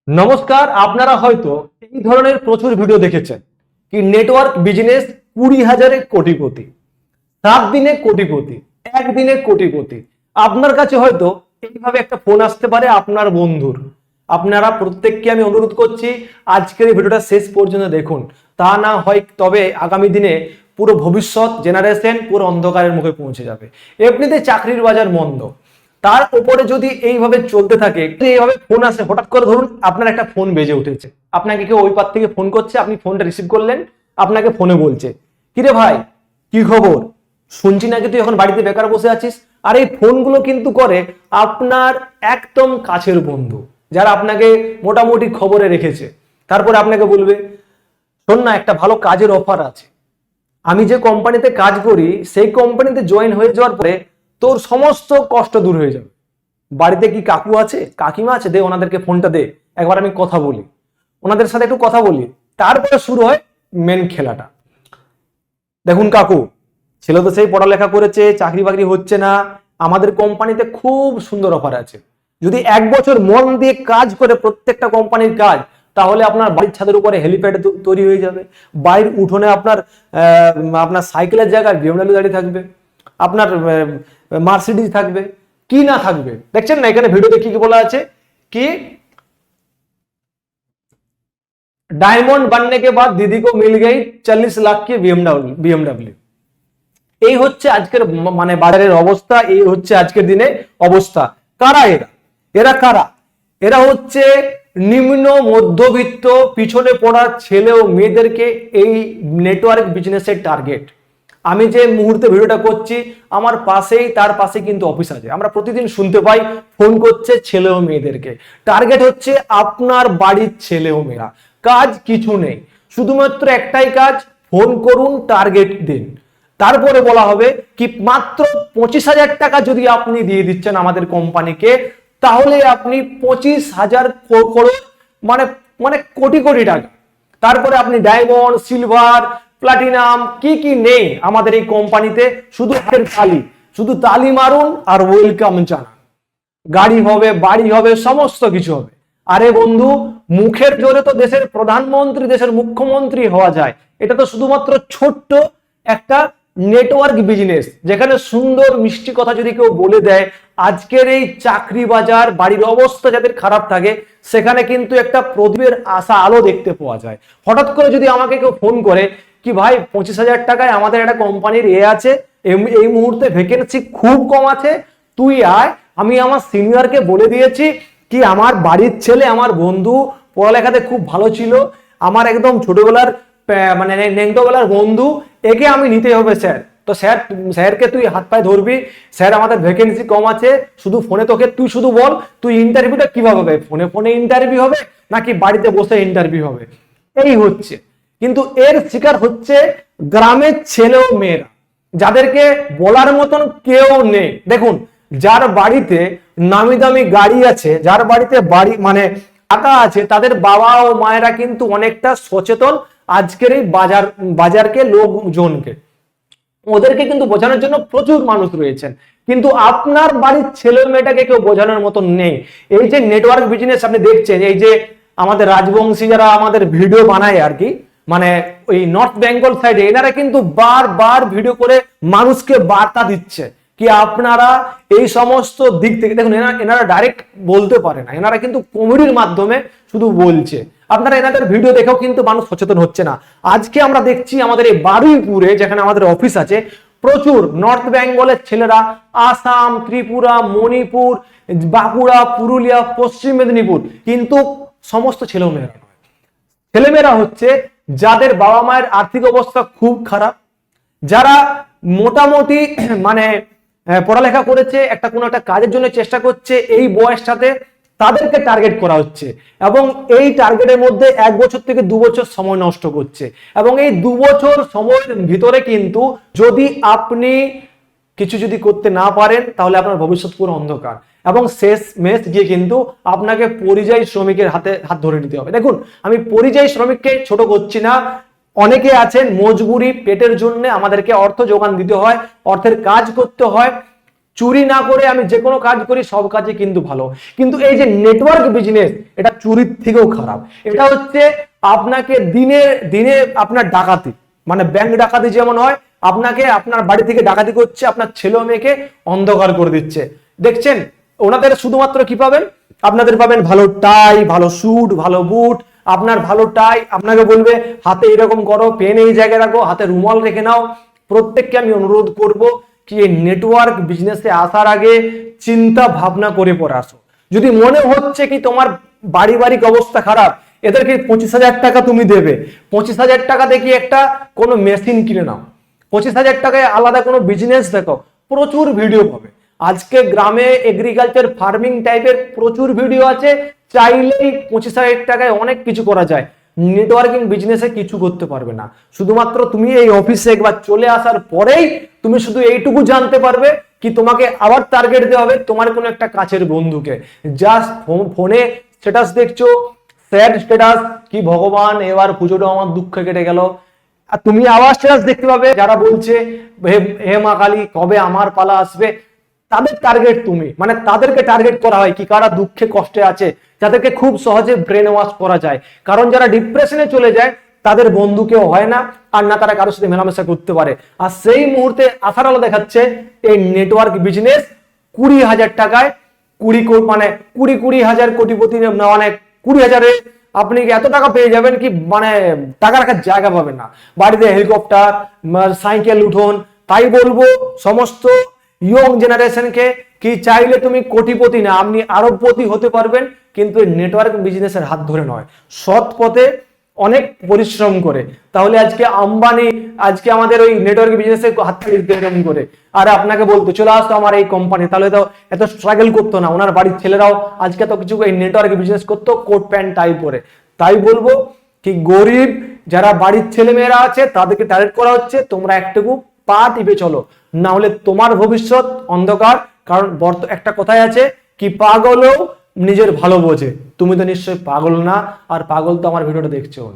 নমস্কার। আপনারা হয়তো এই ধরনের প্রচুর ভিডিও দেখেছেন কি নেটওয়ার্ক বিজনেস 20,000-এ কোটিপতি, 7 দিনে কোটিপতি, একদিনে কোটিপতি। আপনার কাছে হয়তো এইভাবে একটা ফোন আসতে পারে আপনার বন্ধুর। আপনারা প্রত্যেককে আমি অনুরোধ করছি আজকের এই ভিডিওটা শেষ পর্যন্ত দেখুন, তা না হয় তবে আগামী দিনে পুরো ভবিষ্যৎ জেনারেশন পুরো অন্ধকারের মুখে পৌঁছে যাবে। এমনিতে চাকরির বাজার মন্দ, তার উপরে যদি এইভাবে চলতে থাকে, এইভাবে ফোন আসে হঠাৎ করে, ধরুন আপনার একটা ফোন বেজে উঠেছে, আপনাকে কেউ ওই পার থেকে ফোন করছে, আপনি ফোনটা রিসিভ করলেন, আপনাকে ফোনে বলছে কিরে ভাই কি খবর, শুনছি নাকি তুই এখন বাড়িতে বেকার বসে আছিস। আর এই ফোনগুলো কিন্তু করে আপনার একদম কাছের বন্ধু, যারা আপনাকে মোটামুটি খবরে রেখেছে। তারপরে আপনাকে বলবে শোন না, একটা ভালো কাজের অফার আছে, আমি যে কোম্পানিতে কাজ করি সেই কোম্পানিতে জয়েন হয়ে যাওয়ার পরে তোর সমস্ত কষ্ট দূর হয়ে যাবে। বাড়িতে কি কাকু আছে, কাকিমা আছে, দে ওনাদেরকে ফোনটা দে, একবার আমি কথা বলি, ওনাদের সাথে একটু কথা বলি। তারপরে শুরু হয় মেন খেলাটা। দেখুন কাকু, ছেলে তো সেই পড়ালেখা করেছে, চাকরি বাকরি হচ্ছে না, আমাদের কোম্পানিতে খুব সুন্দর অফার আছে, যদি 1 বছর মন দিয়ে কাজ করে প্রত্যেকটা কোম্পানির কাজ, তাহলে আপনার বাড়ির ছাদের উপরে হেলিপ্যাড তৈরি হয়ে যাবে, বাড়ির উঠোনে আপনার আপনার সাইকেলের জায়গায় বিএমডব্লিউ গাড়ি থাকবে, আপনার মার্সিডিজ থাকবে, কি না থাকবে। দেখছেন না এখানে ভিডিওতে কি কি বলা আছে কি डायमंड बनने के बाद दीदी को मिल गई 40 लाख की बीएमडब्ल्यू। এই হচ্ছে আজকের মানে বাজারের অবস্থা, এই হচ্ছে আজকের দিনে অবস্থা। কারা এরা, এরা কারা? এরা হচ্ছে নিম্ন মধ্যবিত্ত পিছনে পড়া ছেলে ও মেয়েদেরকে এই নেটওয়ার্ক বিজনেসের টার্গেট। আমি যে মুহূর্তে ভিডিওটা করছি আমার পাশেই, তার পাশে কিন্তু অফিস আছে, আমরা প্রতিদিন শুনতে পাই ফোন করছে ছেলে ও মেয়েদেরকে। টার্গেট হচ্ছে আপনার বাড়ির ছেলে ও মেয়েরা, কাজ কিছু নেই, শুধুমাত্র একটাই কাজ, ফোন করুন, টার্গেট দিন। তারপরে বলা হবে কি মাত্র 25,000 টাকা যদি আপনি দিয়ে দিচ্ছেন আমাদের কোম্পানিকে, তাহলে আপনি 25,000 করোড় মানে মানে কোটি কোটি টাকা। তারপরে আপনি ডায়মন্ড, সিলভার, প্লাটিনাম কি কি নেই আমাদের এই কোম্পানিতে, শুধু হাতের তালি, শুধু তালি মারুন আর ওয়েলকাম জানান। গাড়ি হবে, বাড়ি হবে, সমস্ত কিছু হবে। আরে বন্ধু, মুখের জোরে তো দেশের প্রধানমন্ত্রী, দেশের মুখ্যমন্ত্রী হওয়া যায়, এটা তো শুধুমাত্র ছোট্ট একটা নেটওয়ার্ক বিজনেস, যেখানে সুন্দর মিষ্টি কথা যদি কেউ বলে দেয়, আজকের এই চাকরি বাজার, বাড়ির অবস্থা যাদের খারাপ থাকে, সেখানে কিন্তু একটা প্রদীপের আশা আলো দেখতে পাওয়া যায়। হঠাৎ করে যদি আমাকে কেউ ফোন করে কি ভাই 25,000 টাকায় আমাদের একটা কোম্পানির আছে, এই মুহূর্তে ভ্যাকেন্সি খুব কম আছে, তুই আয়, আমি আমার সিনিয়রকে বলে দিয়েছি কি আমার বাড়ির ছেলে, আমার বন্ধু পড়ালেখাতে খুব ভালো ছিল, আমার একদম ছোটবেলার মানে নেংটোবেলার বন্ধু, একে আমি নিতে হবে স্যার। তো স্যারকে তুই হাত পায়ে ধরবি, স্যার আমাদের ভ্যাকেন্সি কম আছে, শুধু ফোনে তোকে, তুই শুধু বল তুই ইন্টারভিউটা কিভাবে হবে, ফোনে ফোনে ইন্টারভিউ হবে নাকি বাড়িতে বসে ইন্টারভিউ হবে, এই হচ্ছে। কিন্তু এর শিকার হচ্ছে গ্রামের ছেলে ও মেয়েরা, যাদেরকে বলার মতন কেউ নেই। দেখুন, যার বাড়িতে নামি দামি গাড়ি আছে, যার বাড়িতে বাড়ি মানে টাকা আছে, তাদের বাবা ও মায়েরা কিন্তু অনেকটা সচেতন আজকের এই বাজারকে, লোকজনকে, ওদেরকে কিন্তু বোঝানোর জন্য প্রচুর মানুষ রয়েছেন। কিন্তু আপনার বাড়ির ছেলে মেয়েটাকে কেউ বোঝানোর মতন নেই। এই যে নেটওয়ার্ক বিজনেস আপনি দেখছেন, এই যে আমাদের রাজবংশী যারা আমাদের ভিডিও বানায় আর কি, মানে ওই নর্থ বেঙ্গল সাইডে, এনারা কিন্তু বারবার ভিডিও করে মানুষকে বার্তা দিচ্ছে কি আপনারা এই সমস্ত দিক থেকে দেখুন। এনারা ডাইরেক্ট বলতে পারে না, এনারা কিন্তু কমেডির মাধ্যমে শুধু বলছে। আপনারা এনাদের ভিডিও দেখেও কিন্তু মানুষ সচেতন হচ্ছে না। আজকে আমরা দেখছি আমাদের এই বারুইপুরে, যেখানে আমাদের অফিস আছে, প্রচুর নর্থ বেঙ্গলের ছেলেরা, আসাম, ত্রিপুরা, মণিপুর, বাঁকুড়া, পুরুলিয়া, পশ্চিম মেদিনীপুর, কিন্তু সমস্ত ছেলেমেয়েরা নয়। ছেলেমেয়েরা হচ্ছে যাদের বাবা মায়ের আর্থিক অবস্থা খুব খারাপ, যারা মোটামুটি মানে পড়ালেখা করেছে, একটা কোনো একটা কাজের জন্য চেষ্টা করছে, এই বয়সটাতে তাদেরকে টার্গেট করা হচ্ছে, এবং এই টার্গেটের মধ্যে 1 বছর থেকে 2 বছর সময় নষ্ট করছে। এবং এই 2 বছর সময়ের ভিতরে কিন্তু যদি আপনি কিছু যদি করতে না পারেন, তাহলে আপনার ভবিষ্যৎ পুরো অন্ধকার, এবং শেষ মেশ গিয়ে কিন্তু আপনাকে পরিযায়ী শ্রমিকের হাত ধরে নিতে হবে। দেখুন, আমি পরিযায়ী শ্রমিককে ছোট করছি না, অনেকে আছেন মজবুরি, পেটের জন্য আমাদেরকে অর্থ যোগান দিতে হয়, অর্থের কাজ করতে হয়, চুরি না করে আমি যে কোনো কাজ করি, সব কাজে কিন্তু ভালো। কিন্তু এই যে নেটওয়ার্ক বিজনেস, এটা চুরির থেকেও খারাপ। এটা হচ্ছে আপনাকে দিনে দিনে আপনার ডাকাতি, মানে ব্যাংক ডাকাতি যেমন হয়, আপনাকে আপনার বাড়ি থেকে ডাকাতি করছে, আপনার ছেলে মেয়েকে অন্ধকার করে দিচ্ছে। দেখছেন, ওনাদের শুধুমাত্র কি পাবেন, আপনাদের পাবেন ভালো টাই, ভালো স্যুট, ভালো বুট। আপনার ভালো টাই, আপনাকে বলবে হাতে এরকম করো, পেন এই জায়গায় রাখো, হাতে রুমাল রেখে নাও। প্রত্যেককে আমি অনুরোধ করব কি এই নেটওয়ার্ক বিজনেসে আসার আগে চিন্তা ভাবনা করে পরে আসো। যদি মনে হচ্ছে কি তোমার পারিবারিক অবস্থা খারাপ, এদেরকে 25,000 টাকা তুমি দেবে, 25,000 টাকা দেখি একটা কোনো মেশিন কিনে নাও, 25,000 টাকায় আলাদা কোনো বিজনেস দেখো, প্রচুর ভিডিও পাবে। আজকে গ্রামে এগ্রিকালচার ফার্মিং টাইপের প্রচুর ভিডিও আছে, চাইলেই 25,000 টাকায় অনেক কিছু করা যায়। নেটওয়ার্কিং বিজনেসে কিছু করতে পারবে না, শুধুমাত্র তুমি এই অফিসে একবার চলে আসার পরেই তুমি শুধু এইটুকু জানতে পারবে কি তোমাকে আবার টার্গেট দেওয়া হবে তোমার কোনো একটা কাছের বন্ধুকে। জাস্ট ফোনে স্ট্যাটাস দেখছো, স্যাড স্ট্যাটাস, কি ভগবান এবার পুজোটা আমার দুঃখে কেটে গেল। আর তুমি আবার স্ট্যাটাস দেখতে পাবে যারা বলছে হে মা কালী কবে আমার পালা আসবে। তাদের টার্গেট তুমি, মানে তাদেরকে টার্গেট করা হয় কি কারা দুঃখে কষ্টে আছে, যাদেরকে খুব সহজে ব্রেন ওয়াশ করা যায়। কারণ যারা ডিপ্রেশনে চলে যায় তাদের বন্ধু কেউ হয় না, আর না তারা কারোর সাথে মেলামেশা করতে পারে। আর সেই মুহূর্তে আশার আলো দেখাচ্ছে এই নেটওয়ার্ক বিজনেস 20,000 টাকায় 20,000 কোটিপতি, মানে 20,000-এ আপনি এত টাকা পেয়ে যাবেন কি মানে টাকা রাখার জায়গা পাবেন না। বাড়িতে হেলিকপ্টার, সাইকেল, উঠোন। তাই বলবো সমস্ত ইয়ং জেনারেশনকে কি চাইলে তুমি কোটিপতি না, আপনি আরবপতি হতে পারবেন, কিন্তু নেটওয়ার্ক বিজনেসের হাত ধরে নয়, সৎ পথে অনেক পরিশ্রম করে। তাহলে আজকে আম্বানি আজকে আমাদের ওই নেটওয়ার্ক বিজনেসে হাত এরকম করে, আর আপনাকে বলতো চলে আসতো আমার এই কোম্পানি, তাহলে তো এত স্ট্রাগল করতো না। ওনার বাড়ির ছেলেরাও আজকে তো কিছু এই নেটওয়ার্ক বিজনেস করতো কোট প্যান্ট টাই পরে। তাই বলবো কি গরিব যারা বাড়ির ছেলে মেয়েরা আছে তাদেরকে টার্গেট করা হচ্ছে, তোমরা একটুকু পা টিপে চলো, না হলে তোমার ভবিষ্যৎ অন্ধকার। কারণ একটা কথাই আছে কি পাগলও নিজের ভালো বোঝে, তুমি তো নিশ্চয়ই পাগল না, আর পাগল তো আমার ভিডিওটা দেখছো না।